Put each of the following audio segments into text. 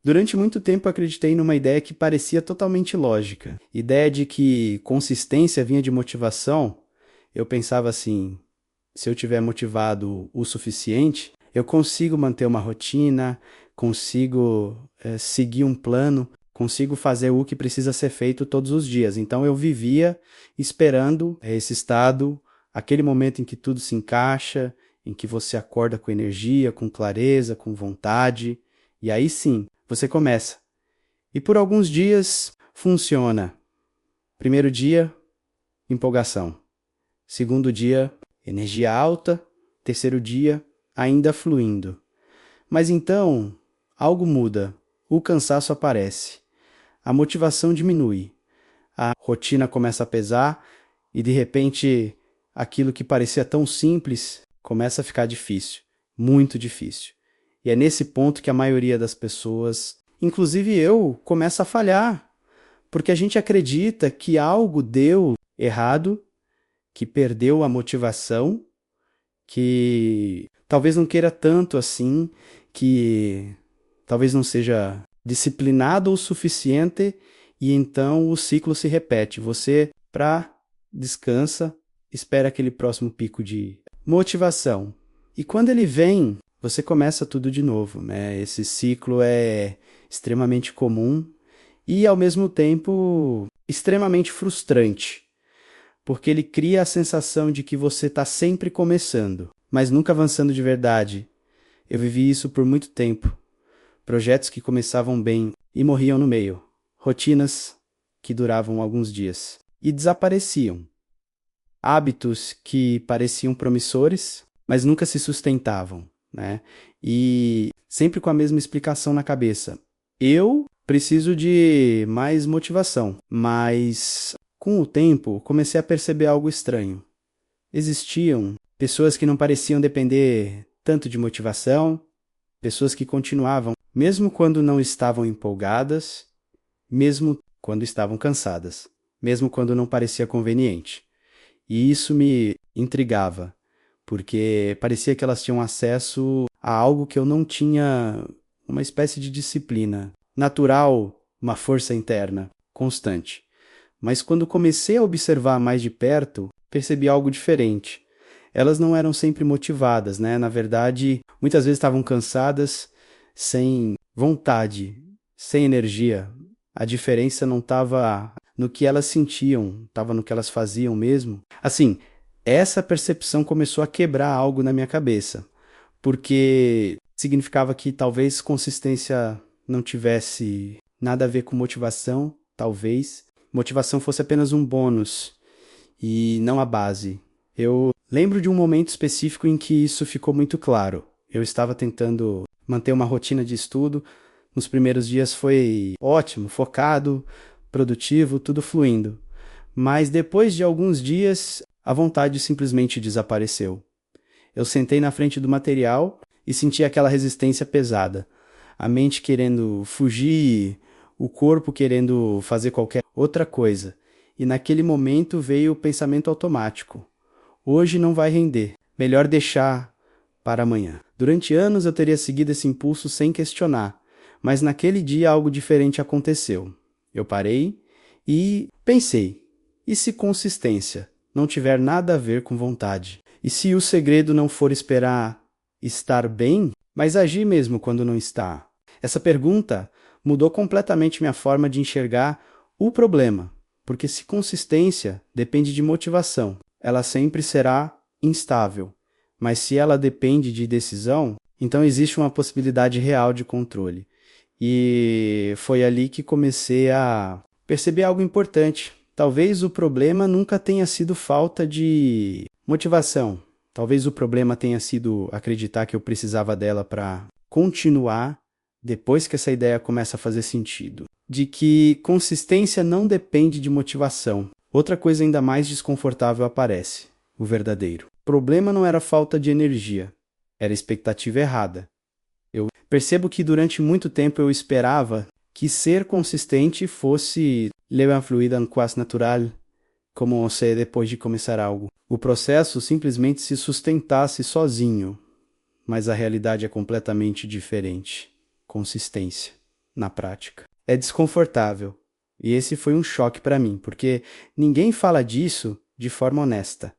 Durante muito tempo acreditei numa ideia que parecia totalmente lógica. Ideia de que consistência vinha de motivação. Eu pensava assim, se eu tiver motivado o suficiente, eu consigo manter uma rotina, consigo seguir um plano, consigo fazer o que precisa ser feito todos os dias. Então eu vivia esperando esse estado, aquele momento em que tudo se encaixa, em que você acorda com energia, com clareza, com vontade, e aí sim, você começa. E por alguns dias funciona. Primeiro dia, empolgação. Segundo dia, energia alta. Terceiro dia, ainda fluindo. Mas então, algo muda. O cansaço aparece. A motivação diminui. A rotina começa a pesar e, de repente, aquilo que parecia tão simples começa a ficar difícil. Muito difícil. E é nesse ponto que a maioria das pessoas, inclusive eu, começa a falhar. Porque a gente acredita que algo deu errado, que perdeu a motivação, que talvez não queira tanto assim, que talvez não seja disciplinado o suficiente e então o ciclo se repete. Você descansa, espera aquele próximo pico de motivação. E quando ele vem, você começa tudo de novo, né? Esse ciclo é extremamente comum e, ao mesmo tempo, extremamente frustrante, porque ele cria a sensação de que você está sempre começando, mas nunca avançando de verdade. Eu vivi isso por muito tempo. Projetos que começavam bem e morriam no meio. Rotinas que duravam alguns dias e desapareciam. Hábitos que pareciam promissores, mas nunca se sustentavam, né? E sempre com a mesma explicação na cabeça. Eu preciso de mais motivação, mas com o tempo comecei a perceber algo estranho. Existiam pessoas que não pareciam depender tanto de motivação, pessoas que continuavam, mesmo quando não estavam empolgadas, mesmo quando estavam cansadas, mesmo quando não parecia conveniente. E isso me intrigava, porque parecia que elas tinham acesso a algo que eu não tinha, uma espécie de disciplina natural, uma força interna, constante. Mas quando comecei a observar mais de perto, percebi algo diferente. Elas não eram sempre motivadas, né? Na verdade, muitas vezes estavam cansadas, sem vontade, sem energia. A diferença não estava no que elas sentiam, estava no que elas faziam mesmo. Assim, essa percepção começou a quebrar algo na minha cabeça, porque significava que talvez consistência não tivesse nada a ver com motivação, talvez. Motivação fosse apenas um bônus e não a base. Eu lembro de um momento específico em que isso ficou muito claro. Eu estava tentando manter uma rotina de estudo. Nos primeiros dias foi ótimo, focado, produtivo, tudo fluindo. Mas depois de alguns dias, a vontade simplesmente desapareceu. Eu sentei na frente do material e senti aquela resistência pesada. A mente querendo fugir, o corpo querendo fazer qualquer outra coisa. E naquele momento veio o pensamento automático. Hoje não vai render. Melhor deixar para amanhã. Durante anos eu teria seguido esse impulso sem questionar. Mas naquele dia algo diferente aconteceu. Eu parei e pensei, e se consistência não tiver nada a ver com vontade? E se o segredo não for esperar estar bem, mas agir mesmo quando não está? Essa pergunta mudou completamente minha forma de enxergar o problema, porque se consistência depende de motivação, ela sempre será instável. Mas se ela depende de decisão, então existe uma possibilidade real de controle. E foi ali que comecei a perceber algo importante. Talvez o problema nunca tenha sido falta de motivação. Talvez o problema tenha sido acreditar que eu precisava dela para continuar depois que essa ideia começa a fazer sentido. De que consistência não depende de motivação. Outra coisa ainda mais desconfortável aparece, o verdadeiro. O problema não era falta de energia, era expectativa errada. Eu percebo que durante muito tempo eu esperava que ser consistente fosse levar fluida en quase natural, como se depois de começar algo. O processo simplesmente se sustentasse sozinho, mas a realidade é completamente diferente. Consistência. na prática. É desconfortável. E esse foi um choque para mim, porque ninguém fala disso de forma honesta.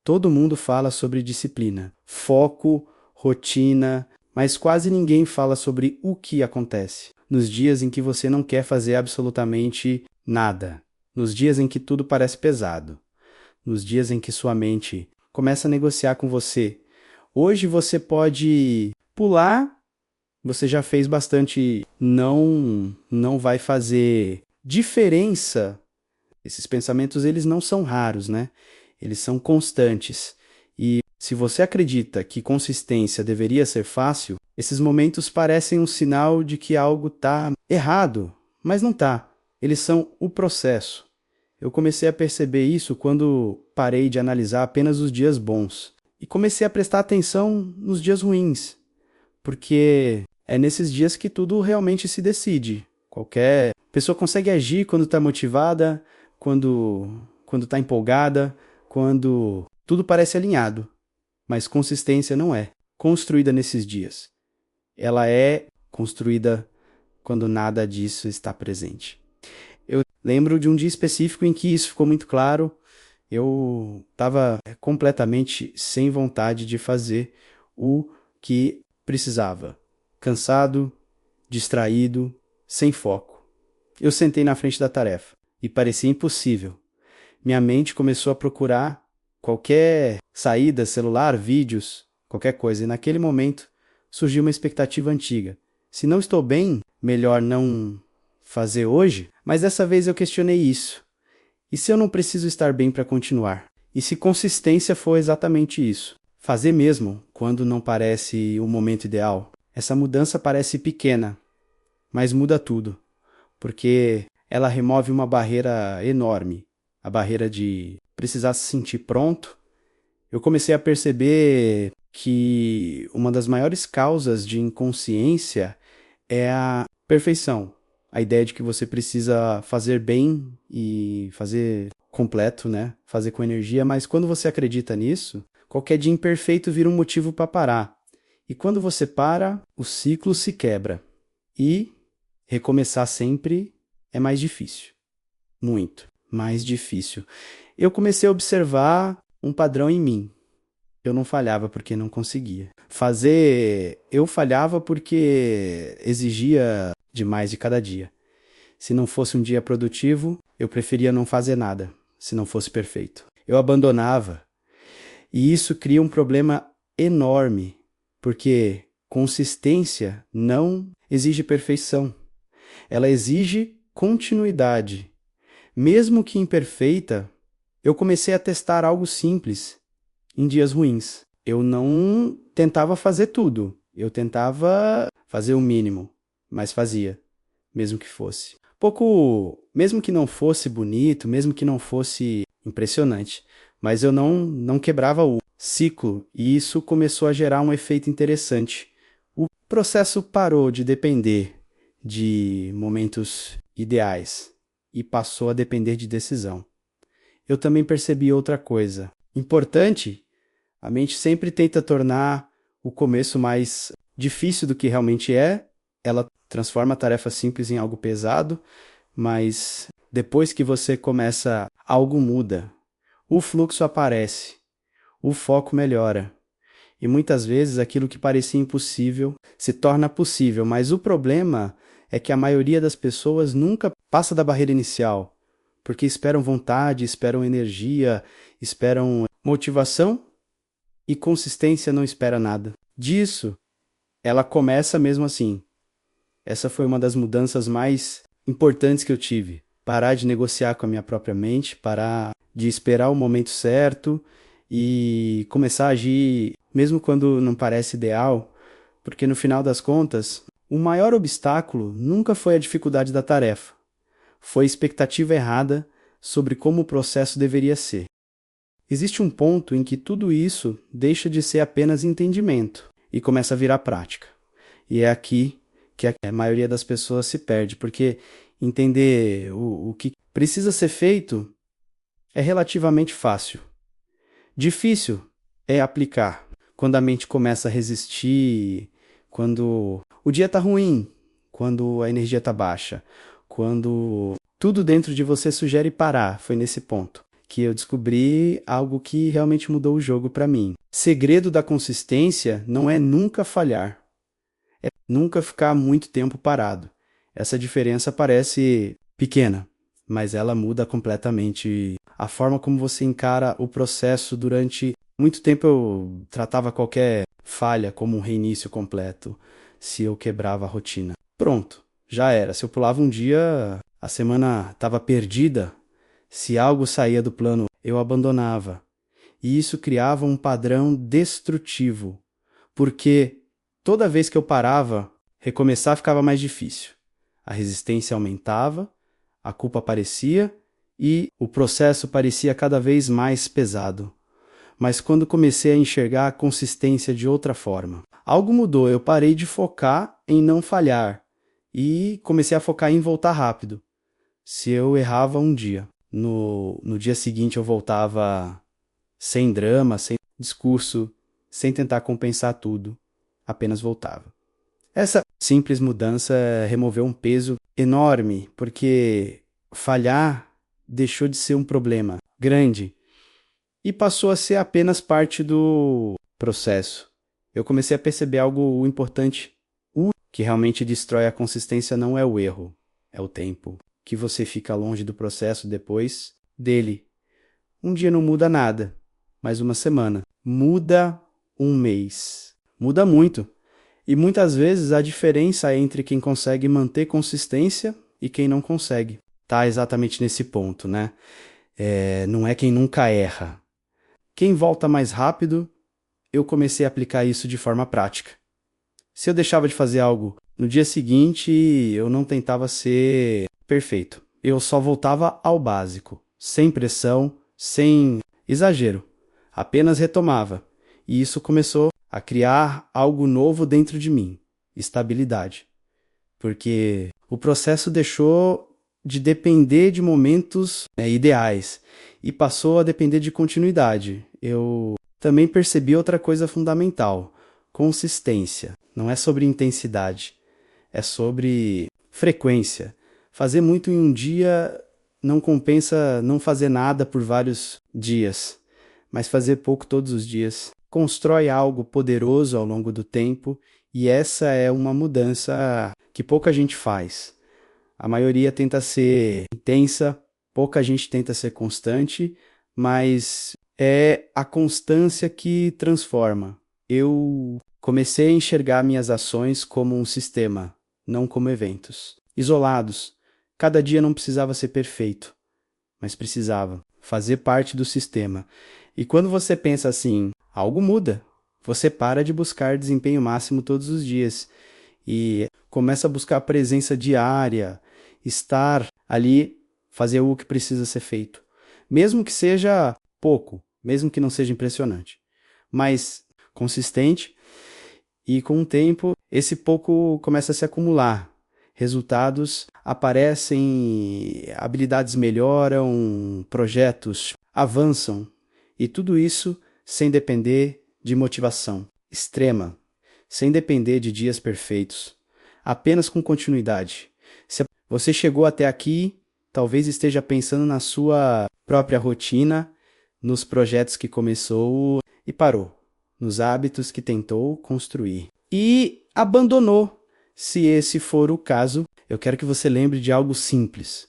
Todo mundo fala sobre disciplina, foco, rotina, mas quase ninguém fala sobre o que acontece nos dias em que você não quer fazer absolutamente nada, nos dias em que tudo parece pesado, nos dias em que sua mente começa a negociar com você. Hoje você pode pular, você já fez bastante, não vai fazer diferença. Esses pensamentos, eles não são raros, né? Eles são constantes. E se você acredita que consistência deveria ser fácil, esses momentos parecem um sinal de que algo está errado, mas não está. Eles são o processo. Eu comecei a perceber isso quando parei de analisar apenas os dias bons e comecei a prestar atenção nos dias ruins, porque é nesses dias que tudo realmente se decide. Qualquer pessoa consegue agir quando está motivada, quando está empolgada, quando tudo parece alinhado, mas consistência não é construída nesses dias. Ela é construída quando nada disso está presente. Eu lembro de um dia específico em que isso ficou muito claro. Eu estava completamente sem vontade de fazer o que precisava. Cansado, distraído, sem foco. Eu sentei na frente da tarefa e parecia impossível. Minha mente começou a procurar qualquer saída, celular, vídeos, qualquer coisa. E naquele momento surgiu uma expectativa antiga. Se não estou bem, melhor não fazer hoje? Mas dessa vez eu questionei isso. E se eu não preciso estar bem para continuar? E se consistência for exatamente isso? Fazer mesmo quando não parece o momento ideal? Essa mudança parece pequena, mas muda tudo, porque ela remove uma barreira enorme, a barreira de precisar se sentir pronto. Eu comecei a perceber que uma das maiores causas de inconsciência é a perfeição. A ideia de que você precisa fazer bem e fazer completo, né? Fazer com energia, mas quando você acredita nisso, qualquer dia imperfeito vira um motivo para parar. E quando você para, o ciclo se quebra. E recomeçar sempre é mais difícil. Muito mais difícil. Eu comecei a observar um padrão em mim. Eu não falhava porque não conseguia. Eu falhava porque exigia demais de cada dia. Se não fosse um dia produtivo, eu preferia não fazer nada, se não fosse perfeito. Eu abandonava. E isso cria um problema enorme, porque consistência não exige perfeição. Ela exige continuidade. Mesmo que imperfeita, eu comecei a testar algo simples em dias ruins. Eu não tentava fazer tudo. Eu tentava fazer o mínimo, mas fazia, mesmo que fosse. Mesmo que não fosse bonito, mesmo que não fosse impressionante, mas eu não quebrava o ciclo e isso começou a gerar um efeito interessante. O processo parou de depender de momentos ideais e passou a depender de decisão. Eu também percebi outra coisa. Importante, a mente sempre tenta tornar o começo mais difícil do que realmente é. Ela transforma a tarefa simples em algo pesado, mas depois que você começa, algo muda. O fluxo aparece, o foco melhora. E muitas vezes aquilo que parecia impossível se torna possível, mas o problema é que a maioria das pessoas nunca passa da barreira inicial, porque esperam vontade, esperam energia, esperam motivação e consistência não espera nada. Disso, ela começa mesmo assim. Essa foi uma das mudanças mais importantes que eu tive. Parar de negociar com a minha própria mente, parar de esperar o momento certo e começar a agir mesmo quando não parece ideal, porque no final das contas, o maior obstáculo nunca foi a dificuldade da tarefa. Foi a expectativa errada sobre como o processo deveria ser. Existe um ponto em que tudo isso deixa de ser apenas entendimento e começa a virar prática. E é aqui que a maioria das pessoas se perde, porque entender o que precisa ser feito é relativamente fácil. Difícil é aplicar. Quando a mente começa a resistir, quando o dia está ruim, quando a energia está baixa, quando tudo dentro de você sugere parar. Foi nesse ponto que eu descobri algo que realmente mudou o jogo para mim. Segredo da consistência não é nunca falhar, é nunca ficar muito tempo parado. Essa diferença parece pequena, mas ela muda completamente a forma como você encara o processo. Durante muito tempo eu tratava qualquer falha como um reinício completo, se eu quebrava a rotina. Pronto, já era. Se eu pulava um dia, a semana estava perdida. Se algo saía do plano, eu abandonava. E isso criava um padrão destrutivo, porque toda vez que eu parava, recomeçar ficava mais difícil. A resistência aumentava, a culpa aparecia e o processo parecia cada vez mais pesado. Mas quando comecei a enxergar a consistência de outra forma, algo mudou. Eu parei de focar em não falhar e comecei a focar em voltar rápido. Se eu errava um dia, no dia seguinte eu voltava sem drama, sem discurso, sem tentar compensar tudo, apenas voltava. Essa simples mudança removeu um peso enorme, porque falhar deixou de ser um problema grande e passou a ser apenas parte do processo. Eu comecei a perceber algo importante. O que realmente destrói a consistência não é o erro, é o tempo que você fica longe do processo depois dele. Um dia não muda nada, mas uma semana muda um mês. Muda muito. E muitas vezes a diferença entre quem consegue manter consistência e quem não consegue está exatamente nesse ponto, né? Não é quem nunca erra. Quem volta mais rápido, eu comecei a aplicar isso de forma prática. Se eu deixava de fazer algo no dia seguinte, eu não tentava ser perfeito. Eu só voltava ao básico, sem pressão, sem exagero. Apenas retomava. E isso começou a criar algo novo dentro de mim, estabilidade. Porque o processo deixou de depender de momentos ideais e passou a depender de continuidade. Eu também percebi outra coisa fundamental: consistência. Não é sobre intensidade, é sobre frequência. Fazer muito em um dia não compensa não fazer nada por vários dias, mas fazer pouco todos os dias constrói algo poderoso ao longo do tempo, e essa é uma mudança que pouca gente faz. A maioria tenta ser intensa, pouca gente tenta ser constante, mas é a constância que transforma. Eu comecei a enxergar minhas ações como um sistema, não como eventos isolados. Cada dia não precisava ser perfeito, mas precisava fazer parte do sistema. E quando você pensa assim, algo muda. Você para de buscar desempenho máximo todos os dias e começa a buscar presença diária, estar ali, fazer o que precisa ser feito. Mesmo que seja pouco, mesmo que não seja impressionante, mas consistente, e com o tempo esse pouco começa a se acumular. Resultados aparecem, habilidades melhoram, projetos avançam, e tudo isso sem depender de motivação extrema, sem depender de dias perfeitos, apenas com continuidade. Se você chegou até aqui, talvez esteja pensando na sua própria rotina, nos projetos que começou e parou, nos hábitos que tentou construir e abandonou. Se esse for o caso, eu quero que você lembre de algo simples.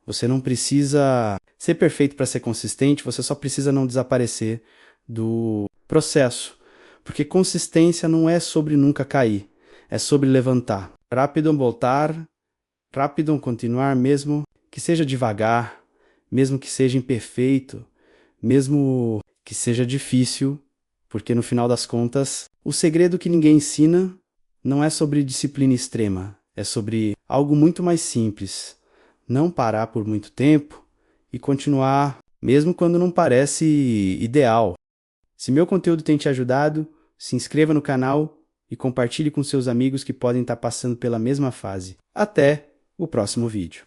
Você não precisa ser perfeito para ser consistente, você só precisa não desaparecer do processo. Porque consistência não é sobre nunca cair, é sobre levantar. Rápido voltar, rápido continuar, mesmo que seja devagar, mesmo que seja imperfeito, mesmo que seja difícil, porque no final das contas, o segredo que ninguém ensina não é sobre disciplina extrema, é sobre algo muito mais simples. Não parar por muito tempo e continuar, mesmo quando não parece ideal. Se meu conteúdo tem te ajudado, se inscreva no canal e compartilhe com seus amigos que podem estar passando pela mesma fase. Até o próximo vídeo.